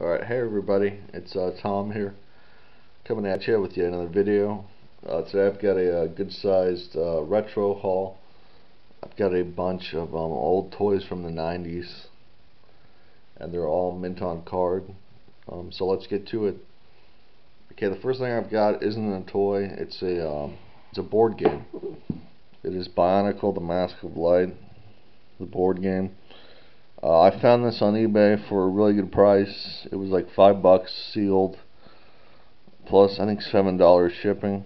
Alright, hey everybody, it's Tom here, coming at you with yet another video. Today I've got a good sized retro haul. I've got a bunch of old toys from the 90s, and they're all mint on card. So let's get to it. Okay, the first thing I've got isn't a toy, it's a board game. It is Bionicle, the Mask of Light, the board game. I found this on eBay for a really good price. It was like $5 sealed, plus I think $7 shipping,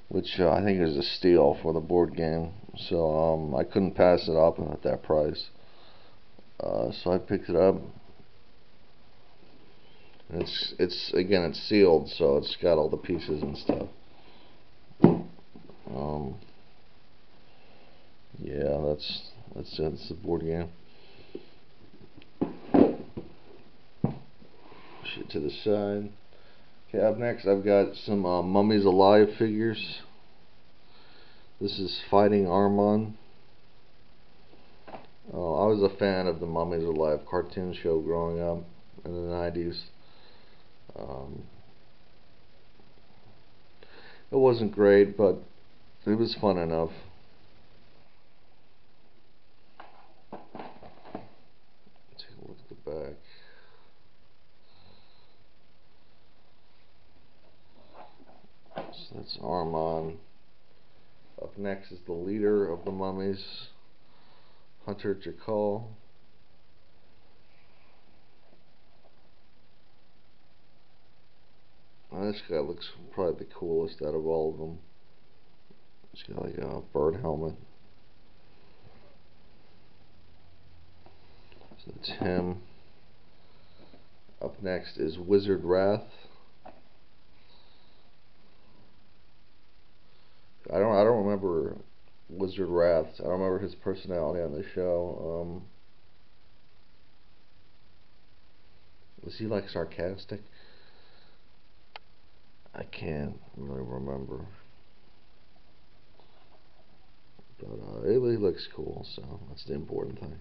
which I think is a steal for the board game. So I couldn't pass it up at that price. So I picked it up. And it's sealed, so it's got all the pieces and stuff. Yeah, that's it. It's the board game. Shit to the side. Okay, up next I've got some Mummies Alive figures. This is Fighting Armand. I was a fan of the Mummies Alive cartoon show growing up in the 90s. It wasn't great, but it was fun enough. Take a look at the back. So that's Armand. Up next is the leader of the mummies, Hunter Jakal. This guy looks probably the coolest out of all of them. He's got like a bird helmet. So that's him. Up next is Wizard Wrath. I don't remember Wizard Wrath. I don't remember his personality on the show. Was he like sarcastic? I can't really remember. But he looks cool, so that's the important thing.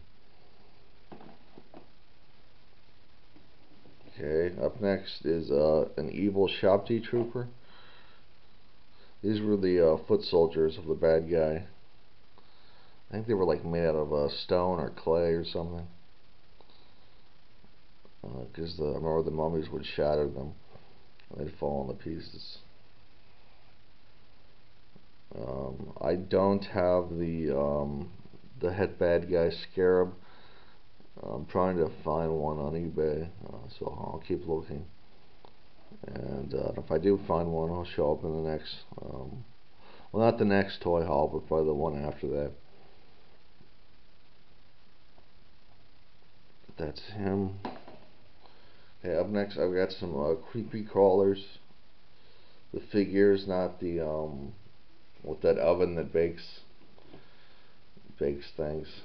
Okay, up next is an evil Shabti trooper. These were the foot soldiers of the bad guy. I think they were like made out of stone or clay or something. Because I remember the mummies would shatter them. They'd fall into pieces. I don't have the head bad guy scarab. I'm trying to find one on eBay, so I'll keep looking. And if I do find one, I'll show up in the next, well, not the next toy haul, but probably the one after that. That's him. Okay, up next I've got some creepy crawlers. The figures, not the with that oven that bakes things.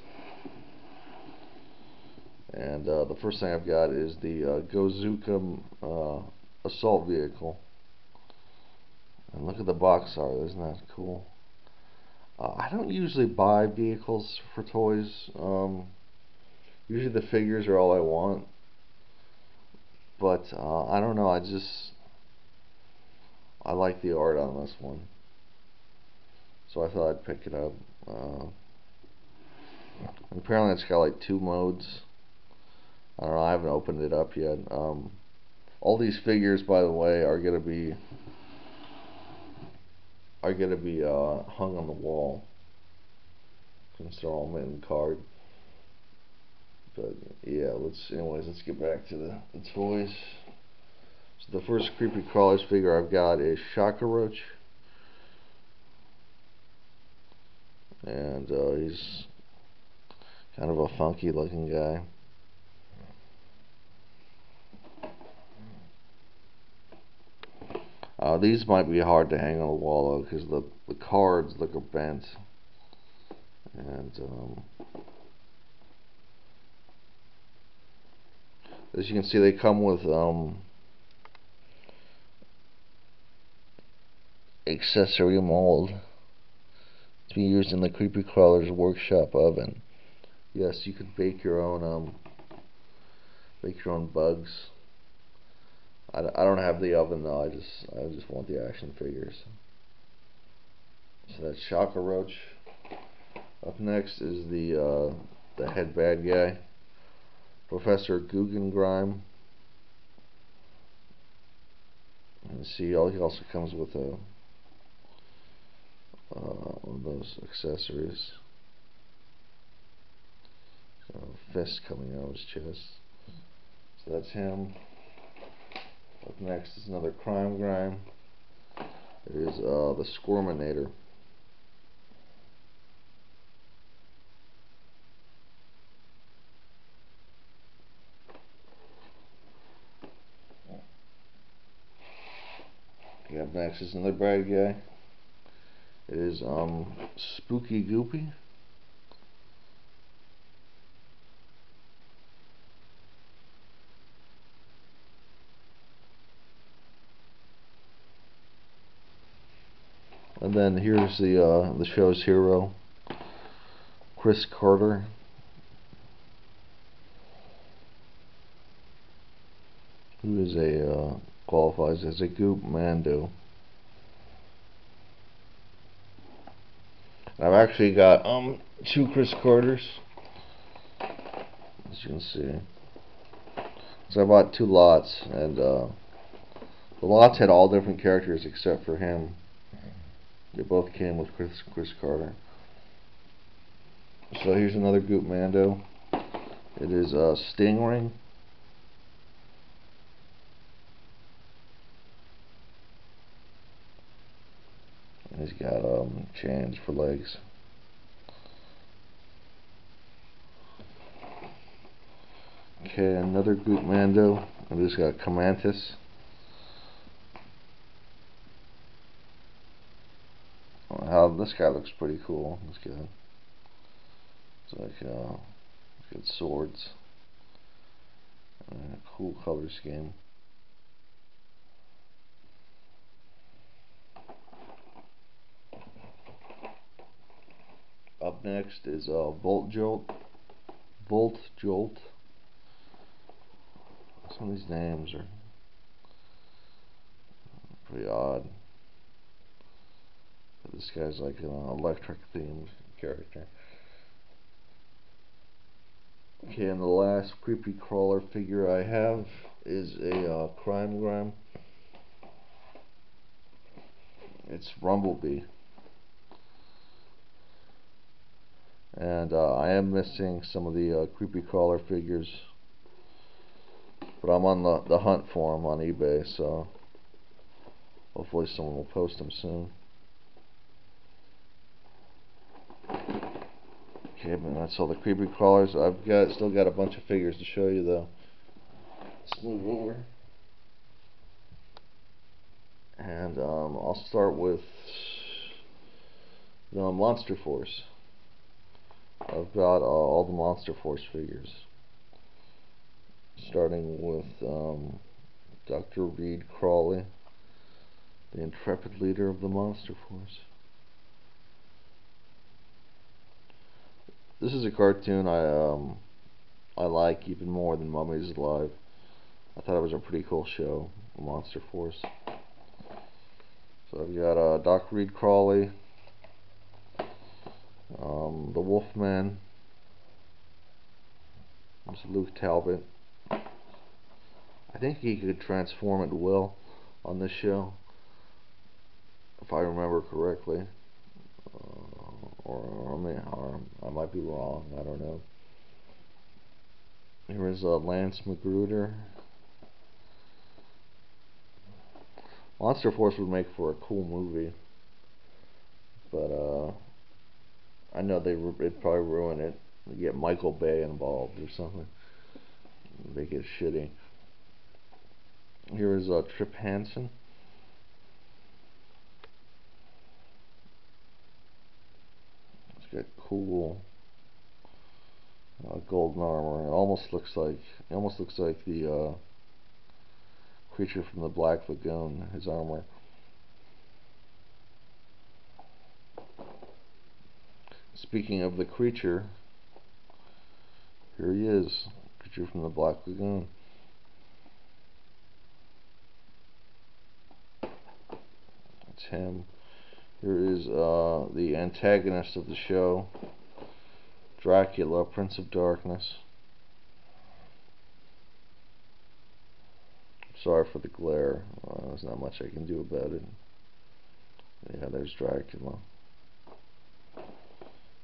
And the first thing I've got is the Gozuka assault vehicle. And look at the box art, isn't that cool? I don't usually buy vehicles for toys. Usually the figures are all I want. But I don't know, I like the art on this one. So I thought I'd pick it up. Apparently it's got like 2 modes. I don't know, I haven't opened it up yet. All these figures, by the way, are gonna be hung on the wall, since they're all mint in card. But yeah, let's get back to the toys. So the first creepy crawlers figure I've got is Shakaroach, and he's kind of a funky looking guy. These might be hard to hang on the wall though, because the cards look bent. And as you can see, they come with accessory mold to be used in the creepy crawler's workshop oven. Yes, you could bake your own Make your own bugs. I don't have the oven though. I just want the action figures. So that's Shaka Roach. Up next is the head bad guy, Professor Guggenheim. And see, he also comes with a one of those accessories. So a fist coming out of his chest. So that's him. Up next is another crime grime. It is the Squirminator. Okay, up next is another bad guy. It is Spooky Goopy. And then here's the show's hero, Chris Carter. Who is qualifies as a Goop Mando. I've actually got 2 Chris Carters, as you can see. So I bought 2 lots, and the lots had all different characters except for him. They both came with Chris Carter. So here's another Goop Mando. It is Stingray. And he's got chains for legs. Okay, another Goop Mando. And this got Comantus. This guy looks pretty cool. This guy. It's like he's got swords. And a cool color scheme. Up next is Volt Jolt. Some of these names are pretty odd. But this guy's like an electric themed character. Okay, and the last creepy crawler figure I have is a crime grime. It's Rumblebee. And I am missing some of the creepy crawler figures, but I'm on the hunt for them on eBay, so hopefully someone will post them soon. Okay, but that's all the creepy crawlers. I've still got a bunch of figures to show you though. Let's move over. And I'll start with the Monster Force. I've got all the Monster Force figures, starting with Dr. Reed Crawley, the intrepid leader of the Monster Force. This is a cartoon I like even more than Mummies Alive. I thought it was a pretty cool show, the Monster Force. So I've got Dr. Reed Crawley, the Wolfman. There's Luke Talbot. I think he could transform at will on this show, if I remember correctly. Or I might be wrong. I don't know. Here is Lance Magruder. Monster Force would make for a cool movie, but I know they'd probably ruin it. They get Michael Bay involved or something. Make it shitty. Here is Trip Hansen. It's got cool golden armor. It almost looks like the creature from the Black Lagoon. His armor. Speaking of the creature, here he is, creature from the Black Lagoon. That's him. Here is the antagonist of the show, Dracula, Prince of Darkness. Sorry for the glare. There's not much I can do about it. Yeah, there's Dracula.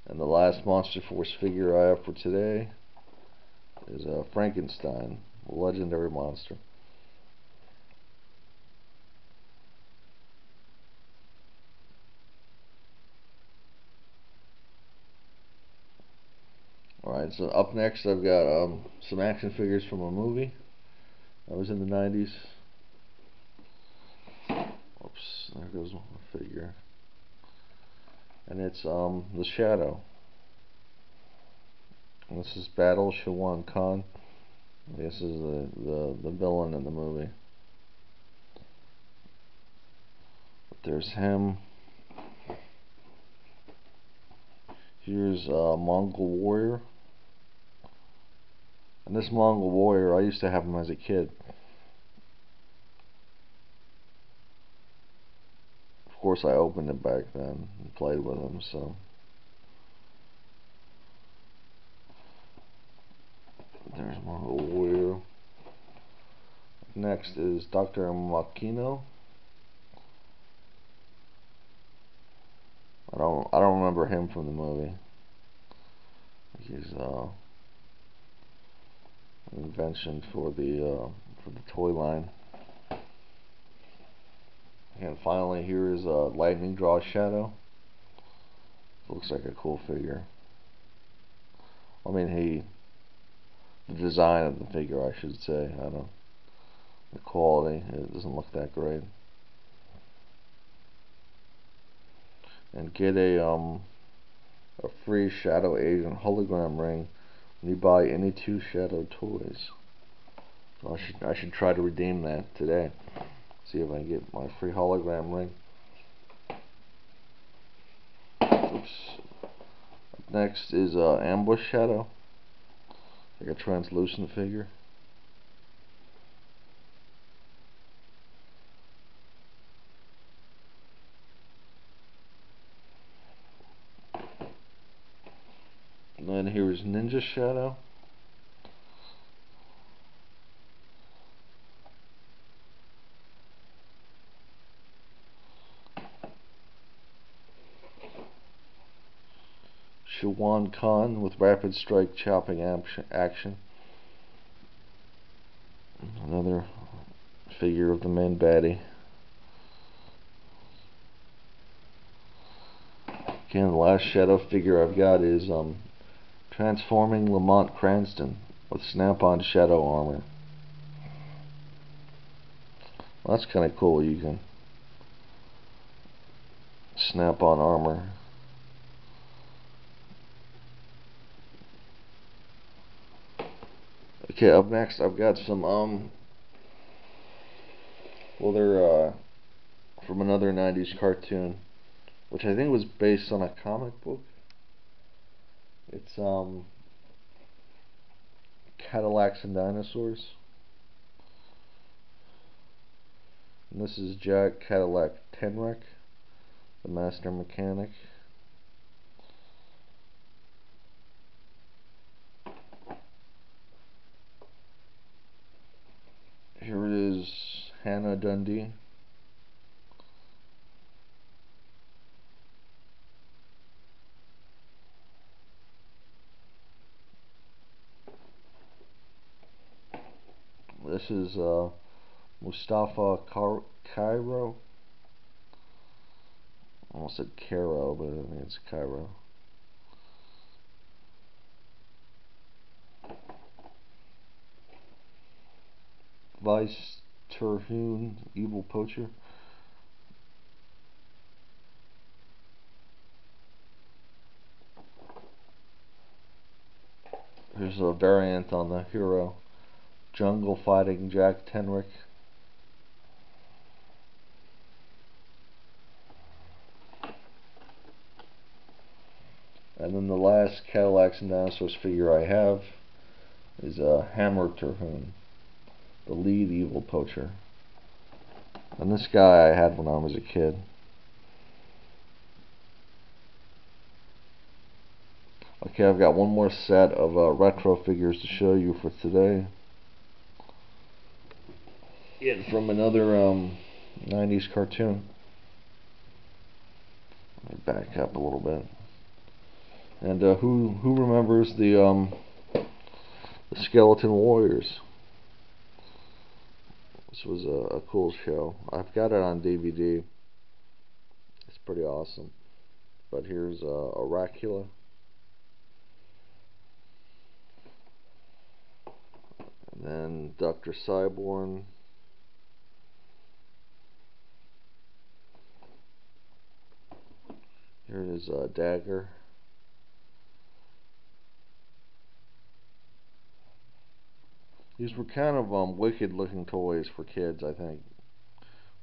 And the last Monster Force figure I have for today is Frankenstein, a legendary monster. Alright, so up next I've got some action figures from a movie that was in the 90s. Oops, there goes my figure. And it's The Shadow. And this is Battle Shawan Khan. This is the villain in the movie. But there's him. Here's Mongol Warrior. And this Mongol Warrior, I used to have him as a kid. Of course, I opened it back then and played with him, so. There's Mongol Warrior. Next is Dr. Makino. I don't remember him from the movie. He's an invention for the toy line. And finally, here is Lightning Draw Shadow. Looks like a cool figure. I mean, the design of the figure, I should say. The quality, it doesn't look that great. And get a free Shadow Agent hologram ring when you buy any 2 Shadow toys. So I should try to redeem that today. See if I can get my free hologram ring. Oops. Up next is Ambush Shadow. Like a translucent figure. And then here's Ninja Shadow. Shawan Khan with rapid strike chopping action. Another figure of the main baddie. Again, the last Shadow figure I've got is Transforming Lamont Cranston with snap-on Shadow armor. Well, that's kind of cool. You can snap-on armor. Okay, up next I've got some well, they're from another 90s cartoon, which I think was based on a comic book. It's Cadillacs and Dinosaurs. And this is Jack Cadillac Tenrec, the master mechanic. Here it is, Hannah Dundee. This is Mustafa Cairo. I almost said Cairo, but I think it's Cairo. Vice Terhune, Evil Poacher. Here's a variant on the hero, Jungle Fighting Jack Tenrec. And then the last Cadillacs and Dinosaurs figure I have is a Hammer Terhune, the lead evil poacher. And this guy I had when I was a kid. Okay, I've got one more set of retro figures to show you for today. Again, from another 90s cartoon. Let me back up a little bit. And who remembers the Skeleton Warriors? This was a cool show. I've got it on DVD. It's pretty awesome. But here's Oracula. And then Dr. Cyborn. Here is Dagger. These were kind of wicked looking toys for kids, I think,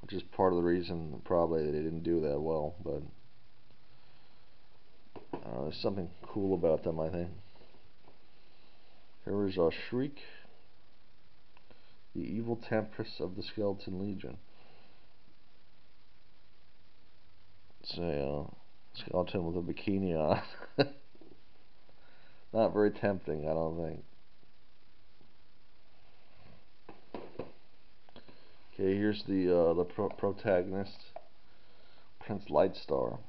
which is part of the reason probably they didn't do that well, but there's something cool about them, I think. Here is Shriek, the evil temptress of the Skeleton Legion. It's a skeleton with a bikini on. Not very tempting, I don't think. Okay, here's the protagonist, Prince Lightstar.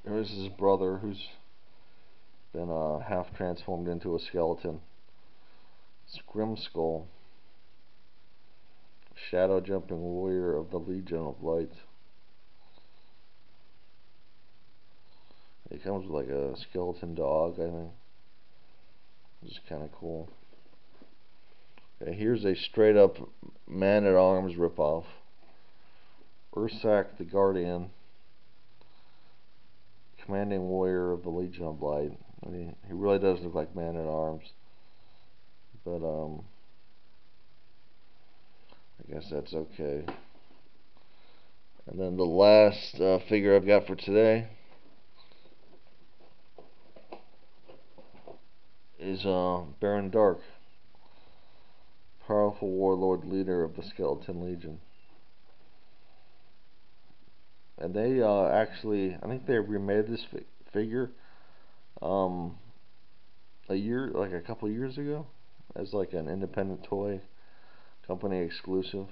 Here's his brother, who's been half transformed into a skeleton. Scrimskull, shadow jumping warrior of the Legion of Light. He comes with like a skeleton dog, I think, which is kind of cool. Okay, here's a straight up Man-at-Arms ripoff. Ursak the Guardian, commanding warrior of the Legion of Light. I mean, he really does look like Man-at-Arms, but I guess that's okay. And then the last figure I've got for today is Baron Dark, powerful warlord leader of the Skeleton Legion. And they actually, I think they remade this figure a couple years ago, as like an independent toy company exclusive.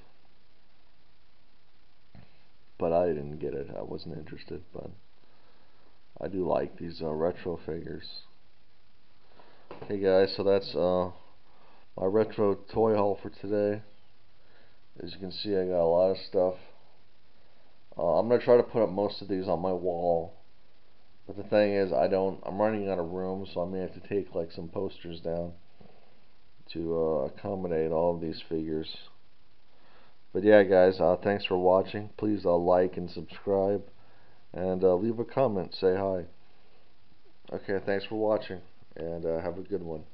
But I didn't get it. I wasn't interested. But I do like these retro figures. Okay, guys. So that's my retro toy haul for today. As you can see, I got a lot of stuff. I'm gonna try to put up most of these on my wall. But the thing is, I'm running out of room, so I may have to take like some posters down to accommodate all of these figures. But yeah, guys, thanks for watching. Please like and subscribe, and leave a comment, say hi. Okay, thanks for watching, and have a good one.